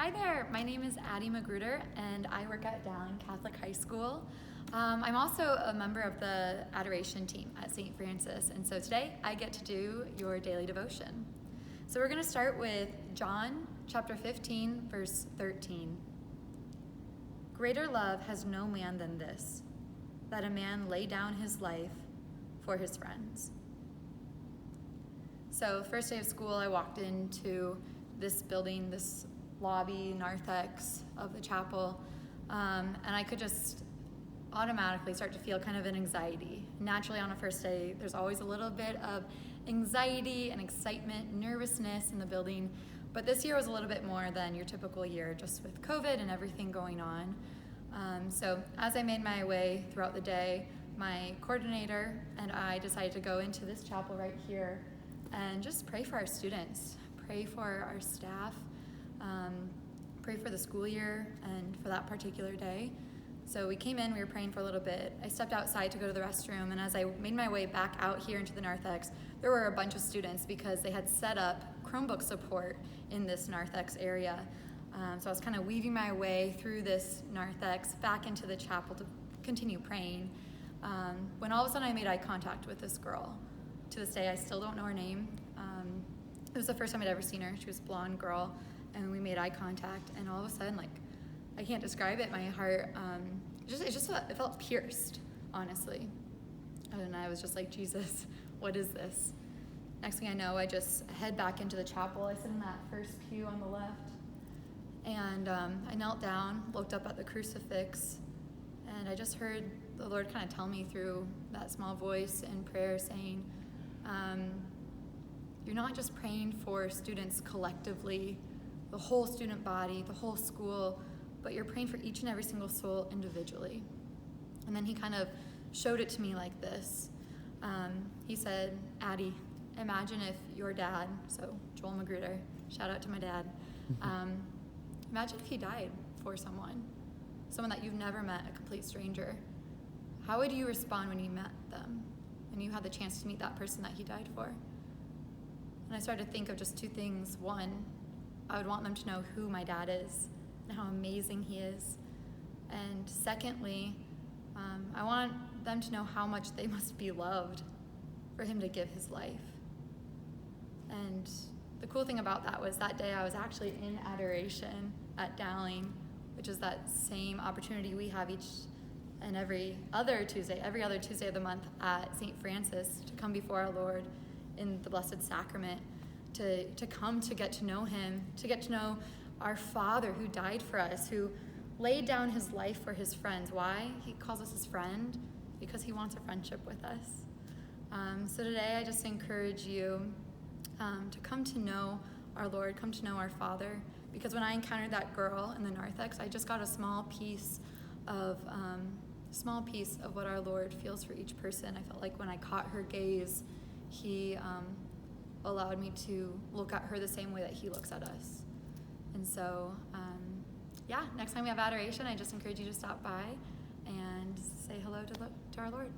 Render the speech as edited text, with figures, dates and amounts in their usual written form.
Hi there, my name is Addie Magruder and I work at Dowling Catholic High School. I'm also a member of the Adoration team at St. Francis, and so today I get to do your daily devotion. So we're going to start with John chapter 15, verse 13. Greater love has no man than this, that a man lay down his life for his friends. So first day of school, I walked into this building, this lobby, narthex of the chapel, and I could just automatically start to feel kind of an anxiety. Naturally on a first day, there's always a little bit of anxiety and excitement, nervousness in the building, but this year was a little bit more than your typical year, just with COVID and everything going on. So as I made my way throughout the day, my coordinator and I decided to go into this chapel right here and just pray for our students, pray for our staff, pray for the school year and for that particular day. So we came in, we were praying for a little bit. I stepped outside to go to the restroom, and as I made my way back out here into the narthex, there were a bunch of students because they had set up Chromebook support in this narthex area. So I was kind of weaving my way through this narthex back into the chapel to continue praying, when all of a sudden I made eye contact with this girl. To this day, I still don't know her name. It was the first time I'd ever seen her. She was a blonde girl, and we made eye contact, and all of a sudden, I can't describe it, my heart, it felt pierced, honestly. And I was just like, Jesus, what is this? Next thing I know, I just head back into the chapel. I sit in that first pew on the left, and I knelt down, looked up at the crucifix, and I just heard the Lord kind of tell me through that small voice in prayer saying, you're not just praying for students collectively, the whole student body, the whole school, but you're praying for each and every single soul individually. And then he kind of showed it to me like this. He said, Addie, imagine if your dad, so Joel Magruder, shout out to my dad, imagine if he died for someone that you've never met, a complete stranger. How would you respond when you met them, when you had the chance to meet that person that he died for? And I started to think of just two things. One, I would want them to know who my dad is and how amazing he is. And secondly, I want them to know how much they must be loved for him to give his life. And the cool thing about that was that day I was actually in Adoration at Dowling, which is that same opportunity we have each and every other Tuesday of the month at St. Francis to come before our Lord in the Blessed Sacrament, to come to get to know him, to get to know our Father who died for us, who laid down his life for his friends. Why? He calls us his friend because he wants a friendship with us. So today I just encourage you to come to know our Lord, come to know our Father, because when I encountered that girl in the narthex, I just got a small piece of what our Lord feels for each person. I felt like when I caught her gaze, he allowed me to look at her the same way that he looks at us. And so, next time we have Adoration, I just encourage you to stop by and say hello to our Lord.